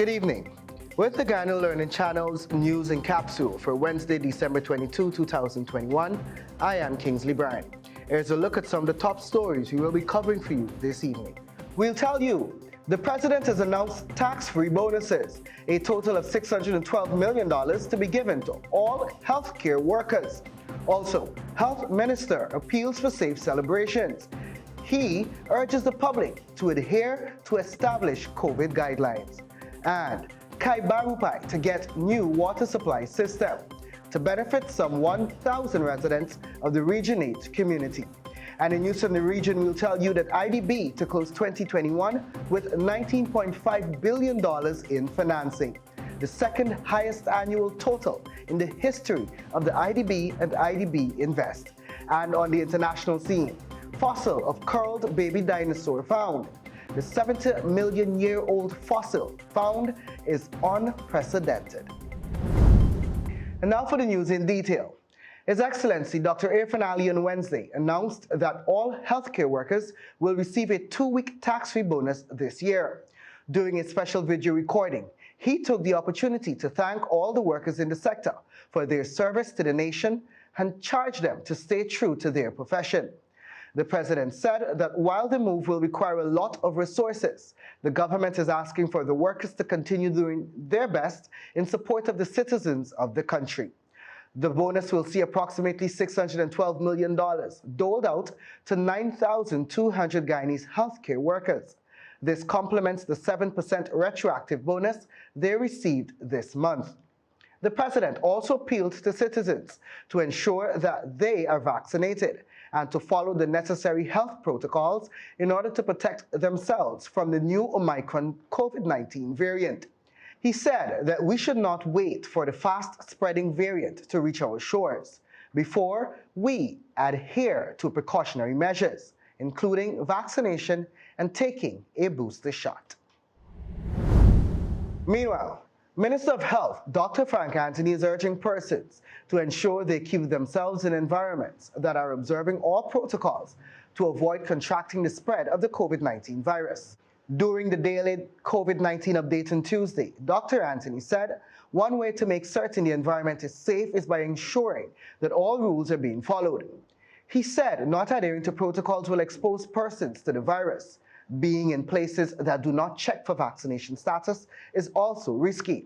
Good evening. With the Ghana Learning Channel's News in Capsule for Wednesday, December 22, 2021, I am Kingsley Bryan. Here's a look at some of the top stories we will be covering for you this evening. We'll tell you, the President has announced tax-free bonuses, a total of $612 million to be given to all healthcare workers. Also, Health Minister appeals for safe celebrations. He urges the public to adhere to established COVID guidelines. And Kaibarupai to get new water supply system to benefit some 1,000 residents of the Region 8 community. And in news from the region, we'll tell you that IDB to close 2021 with $19.5 billion in financing, the second highest annual total in the history of the IDB and IDB Invest. And on the international scene, fossil of curled baby dinosaur found. The 70-million-year-old fossil found is unprecedented. And now for the news in detail. His Excellency Dr. Irfaan Ali on Wednesday announced that all healthcare workers will receive a 2-week tax-free bonus this year. During a special video recording, he took the opportunity to thank all the workers in the sector for their service to the nation and charged them to stay true to their profession. The President said that while the move will require a lot of resources, the government is asking for the workers to continue doing their best in support of the citizens of the country. The bonus will see approximately $612 million doled out to 9,200 Guyanese healthcare workers. This complements the 7% retroactive bonus they received this month. The President also appealed to citizens to ensure that they are vaccinated and to follow the necessary health protocols in order to protect themselves from the new Omicron COVID-19 variant. He said that we should not wait for the fast-spreading variant to reach our shores before we adhere to precautionary measures, including vaccination and taking a booster shot. Meanwhile, Minister of Health, Dr. Frank Anthony, is urging persons to ensure they keep themselves in environments that are observing all protocols to avoid contracting the spread of the COVID-19 virus. During the daily COVID-19 update on Tuesday, Dr. Anthony said one way to make certain the environment is safe is by ensuring that all rules are being followed. He said not adhering to protocols will expose persons to the virus. Being in places that do not check for vaccination status is also risky.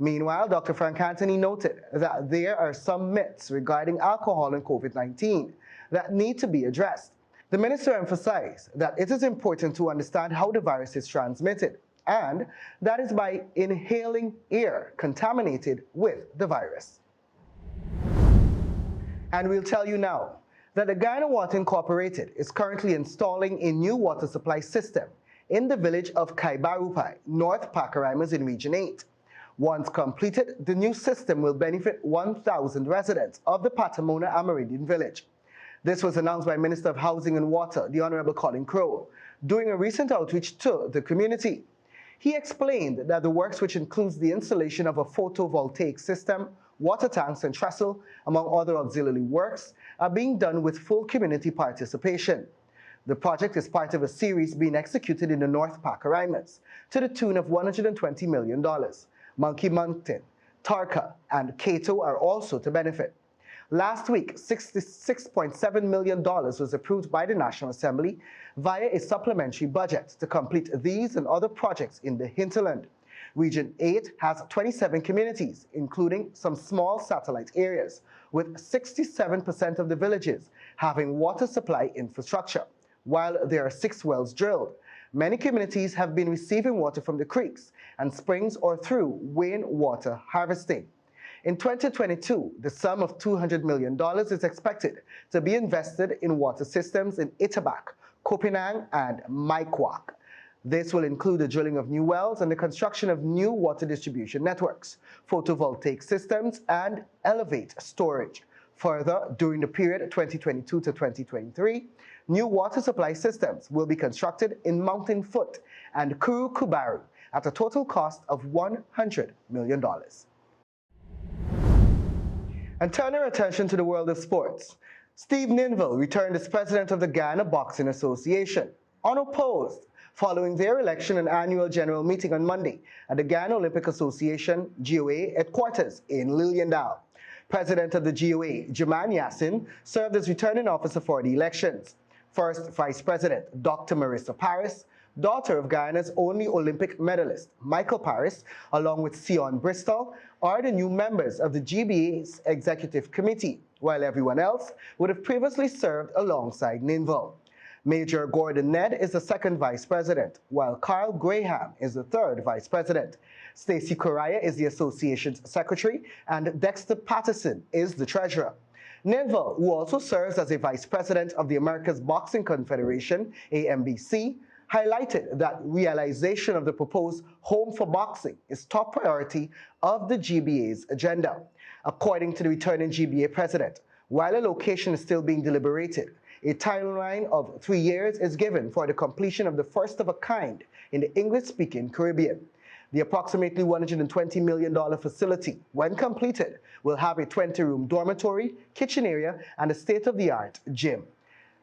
Meanwhile, Dr. Frank Anthony noted that there are some myths regarding alcohol and COVID-19 that need to be addressed. The minister emphasized that it is important to understand how the virus is transmitted, and that is by inhaling air contaminated with the virus. And we'll tell you now that the Guyana Water Incorporated is currently installing a new water supply system in the village of Kaibarupai, North Pacaraimans in Region 8. Once completed, the new system will benefit 1,000 residents of the Patamona Amerindian village. This was announced by Minister of Housing and Water, the Honorable Colin Crowe, during a recent outreach to the community. He explained that the works, which includes the installation of a photovoltaic system, water tanks and trestle, among other auxiliary works, are being done with full community participation. The project is part of a series being executed in the North Pacaraimans to the tune of $120 million. Monkey Mountain, Tarka, and Cato are also to benefit. Last week, $66.7 million was approved by the National Assembly via a supplementary budget to complete these and other projects in the hinterland. Region 8 has 27 communities, including some small satellite areas, with 67% of the villages having water supply infrastructure, while there are 6 wells drilled. Many communities have been receiving water from the creeks and springs or through rainwater harvesting. In 2022, the sum of $200 million is expected to be invested in water systems in Itabak, Kopinang, and Maikwak. This will include the drilling of new wells and the construction of new water distribution networks, photovoltaic systems, and elevate storage. Further, during the period 2022 to 2023, new water supply systems will be constructed in Mountain Foot and Kuru Kubaru at a total cost of $100 million. And turn our attention to the world of sports. Steve Ninville returned as president of the Ghana Boxing Association, unopposed, following their election and annual general meeting on Monday at the Ghana Olympic Association GOA headquarters in Lilliandale. President of the GOA, Jaman Yassin, served as returning officer for the elections. First Vice President, Dr. Marissa Paris, daughter of Guyana's only Olympic medalist, Michael Paris, along with Sion Bristol, are the new members of the GBA's Executive Committee, while everyone else would have previously served alongside Ninville. Major Gordon Ned is the second vice president, while Carl Graham is the third vice president. Stacey Correa is the association's secretary, and Dexter Patterson is the treasurer. Ninville, who also serves as a vice president of the America's Boxing Confederation, AMBC, highlighted that realization of the proposed Home for Boxing is top priority of the GBA's agenda. According to the returning GBA president, while a location is still being deliberated, a timeline of 3 years is given for the completion of the first of a kind in the English-speaking Caribbean. The approximately $120 million facility, when completed, will have a 20-room dormitory, kitchen area, and a state-of-the-art gym.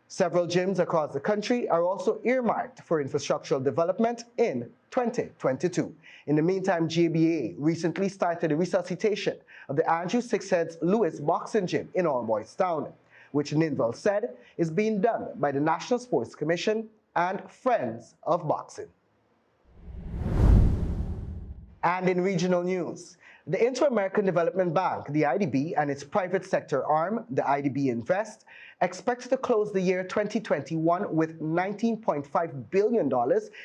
Several gyms across the country are also earmarked for infrastructural development in 2022. In the meantime, GBA recently started the resuscitation of the Andrew Sixheads Lewis Boxing Gym in All Boys Town, which Ninville said is being done by the National Sports Commission and Friends of Boxing. And in regional news, the Inter-American Development Bank, the IDB, and its private sector arm, the IDB Invest, expected to close the year 2021 with $19.5 billion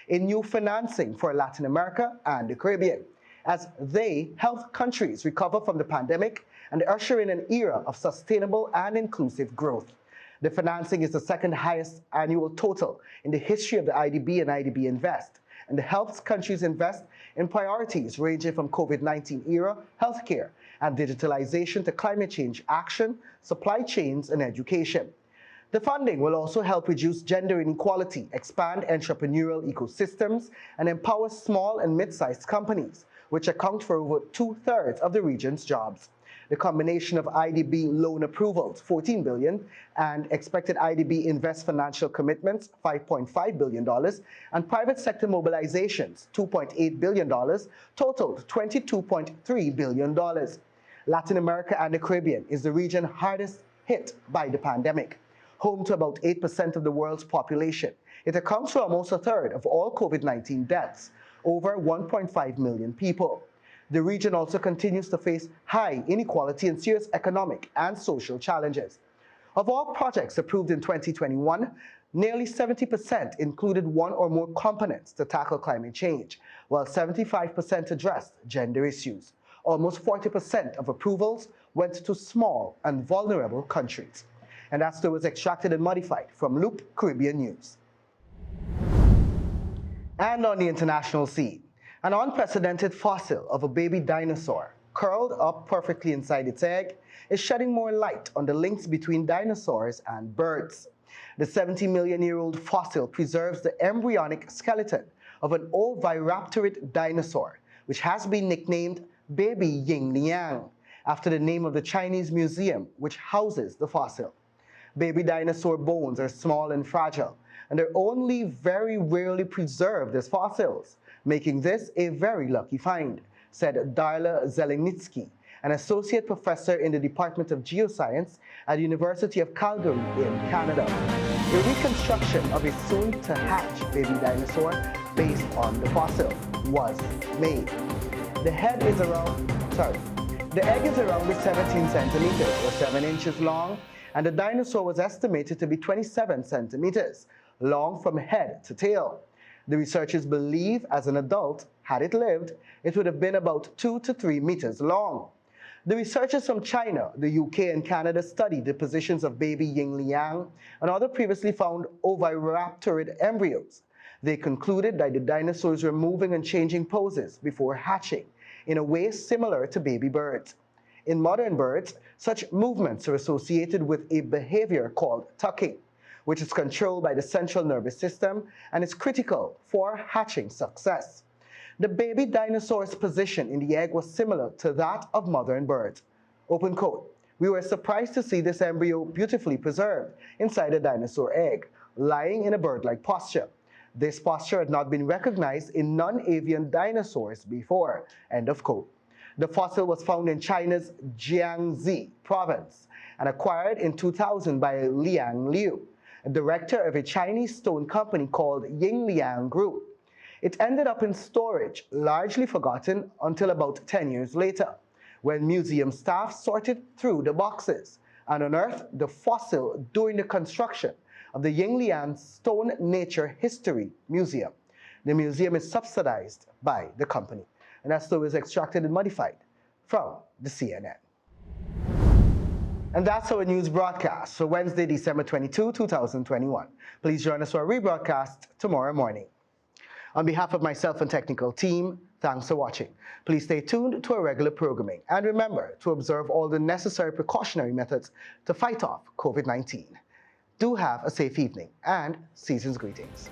in new financing for Latin America and the Caribbean, as they help countries recover from the pandemic and usher in an era of sustainable and inclusive growth. The financing is the second highest annual total in the history of the IDB and IDB Invest, and helps countries invest in priorities ranging from COVID-19 era healthcare and digitalization to climate change action, supply chains, and education. The funding will also help reduce gender inequality, expand entrepreneurial ecosystems, and empower small and mid-sized companies, which account for over 2/3 of the region's jobs. The combination of IDB loan approvals, $14 billion, and expected IDB Invest financial commitments, $5.5 billion, and private sector mobilizations, $2.8 billion, totaled $22.3 billion. Latin America and the Caribbean is the region hardest hit by the pandemic. Home to about 8% of the world's population, it accounts for almost 1/3 of all COVID-19 deaths, over 1.5 million people. The region also continues to face high inequality and serious economic and social challenges. Of all projects approved in 2021, nearly 70% included one or more components to tackle climate change, while 75% addressed gender issues. Almost 40% of approvals went to small and vulnerable countries. And that story was extracted and modified from Loop Caribbean News. And on the international scene, an unprecedented fossil of a baby dinosaur, curled up perfectly inside its egg, is shedding more light on the links between dinosaurs and birds. The 70-million-year-old fossil preserves the embryonic skeleton of an oviraptorid dinosaur, which has been nicknamed Baby Ying Liang, after the name of the Chinese museum which houses the fossil. Baby dinosaur bones are small and fragile, and are only very rarely preserved as fossils, making this a very lucky find, said Darla Zelenitsky, an associate professor in the Department of Geoscience at the University of Calgary in Canada. A reconstruction of a soon-to-hatch baby dinosaur based on the fossil was made. The egg is around 17 centimeters or 7 inches long, and the dinosaur was estimated to be 27 centimeters long from head to tail. The researchers believe as an adult, had it lived, it would have been about 2 to 3 meters long. The researchers from China, the UK, and Canada studied the positions of baby Ying Liang and other previously found oviraptorid embryos. They concluded that the dinosaurs were moving and changing poses before hatching, in a way similar to baby birds. In modern birds, such movements are associated with a behavior called tucking, which is controlled by the central nervous system and is critical for hatching success. The baby dinosaur's position in the egg was similar to that of modern birds. Open quote, "We were surprised to see this embryo beautifully preserved inside a dinosaur egg, lying in a bird-like posture. This posture had not been recognized in non-avian dinosaurs before. End of quote. The fossil was found in China's Jiangxi province and acquired in 2000 by Liang Liu, a director of a Chinese stone company called Yingliang Group. It ended up in storage, largely forgotten until about 10 years later, when museum staff sorted through the boxes and unearthed the fossil during the construction of the Yingliang Stone Nature History Museum. The museum is subsidized by the company. And that story is extracted and modified from the CNN. And that's our news broadcast for Wednesday, December 22, 2021. Please join us for a rebroadcast tomorrow morning. On behalf of myself and technical team, thanks for watching. Please stay tuned to our regular programming and remember to observe all the necessary precautionary methods to fight off COVID-19. Do have a safe evening and season's greetings.